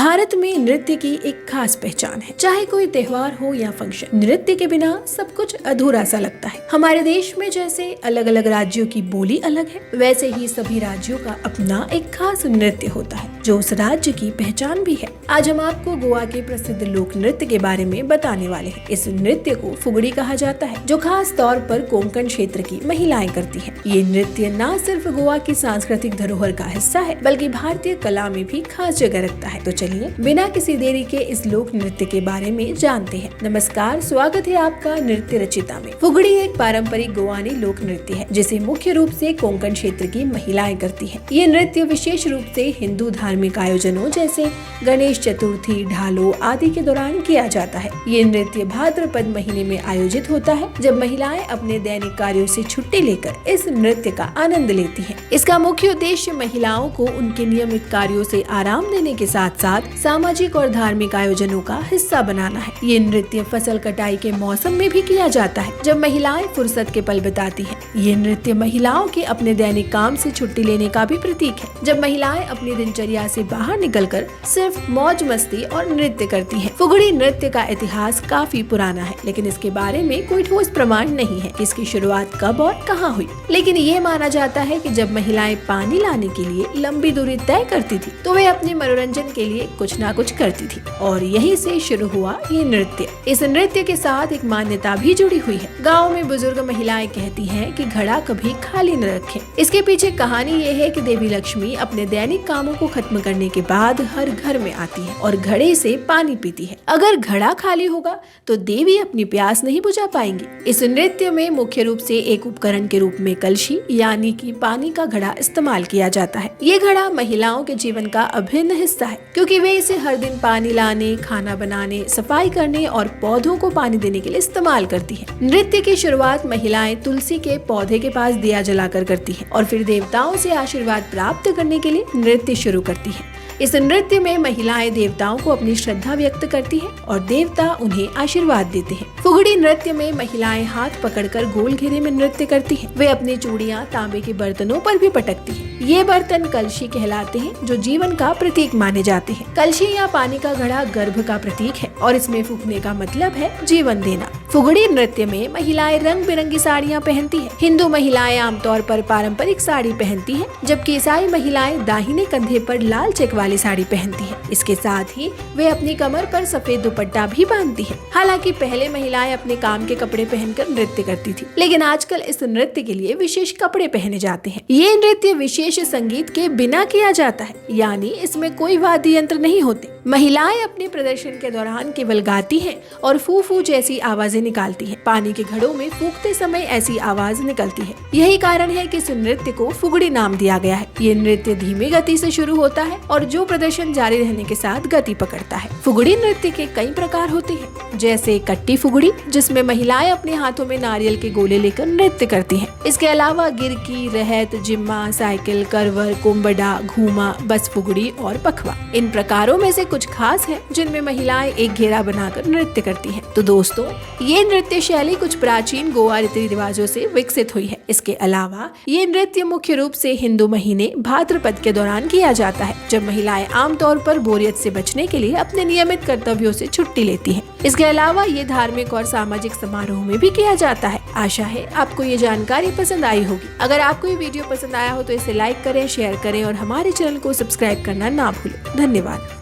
भारत में नृत्य की एक खास पहचान है। चाहे कोई त्योहार हो या फंक्शन, नृत्य के बिना सब कुछ अधूरा सा लगता है। हमारे देश में जैसे अलग अलग राज्यों की बोली अलग है, वैसे ही सभी राज्यों का अपना एक खास नृत्य होता है जो उस राज्य की पहचान भी है। आज हम आपको गोवा के प्रसिद्ध लोक नृत्य के बारे में बताने वाले हैं। इस नृत्य को फुगड़ी कहा जाता है, जो खास तौर पर कोंकण क्षेत्र की महिलाएं करती हैं। ये नृत्य न सिर्फ गोवा की सांस्कृतिक धरोहर का हिस्सा है, बल्कि भारतीय कला में भी खास जगह रखता है। तो चलिए बिना किसी देरी के इस लोक नृत्य के बारे में जानते हैं। नमस्कार, स्वागत है आपका नृत्य रचिता में। फुगड़ी एक पारंपरिक गोवानी लोक नृत्य है, जिसे मुख्य रूप से कोंकण क्षेत्र की महिलाएं करती हैं। ये नृत्य विशेष रूप से हिंदू धार्मिक आयोजनों जैसे गणेश चतुर्थी, ढालो आदि के दौरान किया जाता है। ये नृत्य भाद्रपद महीने में आयोजित होता है, जब महिलाएं अपने दैनिक कार्यों से छुट्टी लेकर इस नृत्य का आनंद लेती हैं। इसका मुख्य उद्देश्य महिलाओं को उनके नियमित कार्यों से आराम देने के साथ साथ सामाजिक और धार्मिक आयोजनों का हिस्सा बनाना है। ये नृत्य फसल कटाई के मौसम में भी किया जाता है, जब महिलाएं फुर्सत के पल बिताती हैं। ये नृत्य महिलाओं के अपने दैनिक काम से छुट्टी लेने का भी प्रतीक है, जब महिलाएं अपनी दिनचर्या से बाहर निकलकर सिर्फ मौज मस्ती और नृत्य करती हैं। फुगड़ी नृत्य का इतिहास काफी पुराना है, लेकिन इसके बारे में कोई ठोस प्रमाण नहीं है कि इसकी शुरुआत कब और कहाँ हुई। लेकिन ये माना जाता है कि जब महिलाएं पानी लाने के लिए लंबी दूरी तय करती थी, तो वे अपने मनोरंजन के लिए कुछ ना कुछ करती थी, और यहीं से शुरू हुआ ये नृत्य। इस नृत्य के साथ एक मान्यता भी जुड़ी हुई है। गाँव में बुजुर्ग महिलाएं कहती हैं कि घड़ा कभी खाली न रखें। इसके पीछे कहानी ये है कि देवी लक्ष्मी अपने दैनिक कामों को खत्म करने के बाद हर घर में आती है और घड़े से पानी पीती है। अगर घड़ा खाली होगा तो देवी अपनी प्यास नहीं बुझा पाएंगी। इस नृत्य में मुख्य रूप से एक उपकरण के रूप में कलशी यानी कि पानी का घड़ा इस्तेमाल किया जाता है। ये घड़ा महिलाओं के जीवन का अभिन्न हिस्सा है, क्योंकि वे इसे हर दिन पानी लाने, खाना बनाने, सफाई करने और पौधों को पानी देने के लिए इस्तेमाल करती हैं। नृत्य की शुरुआत महिलाएं तुलसी के पौधे के पास दिया जलाकर करती हैं और फिर देवताओं से आशीर्वाद प्राप्त करने के लिए नृत्य शुरू करती हैं। इस नृत्य में महिलाएं देवताओं को अपनी श्रद्धा व्यक्त करती हैं और देवता उन्हें आशीर्वाद देते हैं। फुगड़ी नृत्य में महिलाएं हाथ पकड़कर गोल घेरे में नृत्य करती हैं। वे अपनी चूड़ियां तांबे के बर्तनों पर भी पटकती हैं। ये बर्तन कलशी कहलाते हैं, जो जीवन का प्रतीक माने जाते हैं। कलशी या पानी का घड़ा गर्भ का प्रतीक है और इसमें फूंकने का मतलब है जीवन देना। फुगड़ी नृत्य में महिलाएं रंग बिरंगी साड़ियां पहनती हैं। हिंदू महिलाएं आमतौर पर पारंपरिक साड़ी पहनती हैं, जबकि ईसाई महिलाएं दाहिने कंधे पर लाल चेक वाली साड़ी पहनती हैं। इसके साथ ही वे अपनी कमर पर सफेद दुपट्टा भी बांधती हैं। हालांकि पहले महिलाएं अपने काम के कपड़े पहनकर नृत्य करती थी, लेकिन आजकल इस नृत्य के लिए विशेष कपड़े पहने जाते हैं। ये नृत्य विशेष संगीत के बिना किया जाता है, यानी इसमें कोई वाद्य यंत्र नहीं होते। महिलाएं अपने प्रदर्शन के दौरान केवल गाती हैं और फू फू जैसी आवाजें निकालती हैं। पानी के घड़ों में फूंकते समय ऐसी आवाज निकलती है। यही कारण है कि इस नृत्य को फुगड़ी नाम दिया गया है। ये नृत्य धीमी गति से शुरू होता है और जो प्रदर्शन जारी रहने के साथ गति पकड़ता है। फुगड़ी नृत्य के कई प्रकार होते हैं, जैसे कट्टी फुगड़ी, जिसमें महिलाएं अपने हाथों में नारियल के गोले लेकर नृत्य करती हैं। इसके अलावा गिरकी, रहत, जिम्मा, साइकिल, करवर, कुम्बडा, घूमा, बस फुगड़ी और पखवा। इन प्रकारों में से कुछ खास हैं, जिनमें महिलाएं एक घेरा बनाकर नृत्य करती हैं। तो दोस्तों, ये नृत्य शैली कुछ प्राचीन गोवा रीति रिवाजों से विकसित हुई है। इसके अलावा ये नृत्य मुख्य रूप से हिंदू महीने भाद्रपद के दौरान किया जाता है, जब महिलाएं आमतौर पर बोरियत से बचने के लिए अपने नियमित कर्तव्यों से छुट्टी लेती हैं। इसके अलावा ये धार्मिक और सामाजिक समारोह में भी किया जाता है। आशा है आपको ये जानकारी पसंद आई होगी। अगर आपको ये वीडियो पसंद आया हो तो इसे लाइक करें, शेयर करें और हमारे चैनल को सब्सक्राइब करना ना भूलें। धन्यवाद।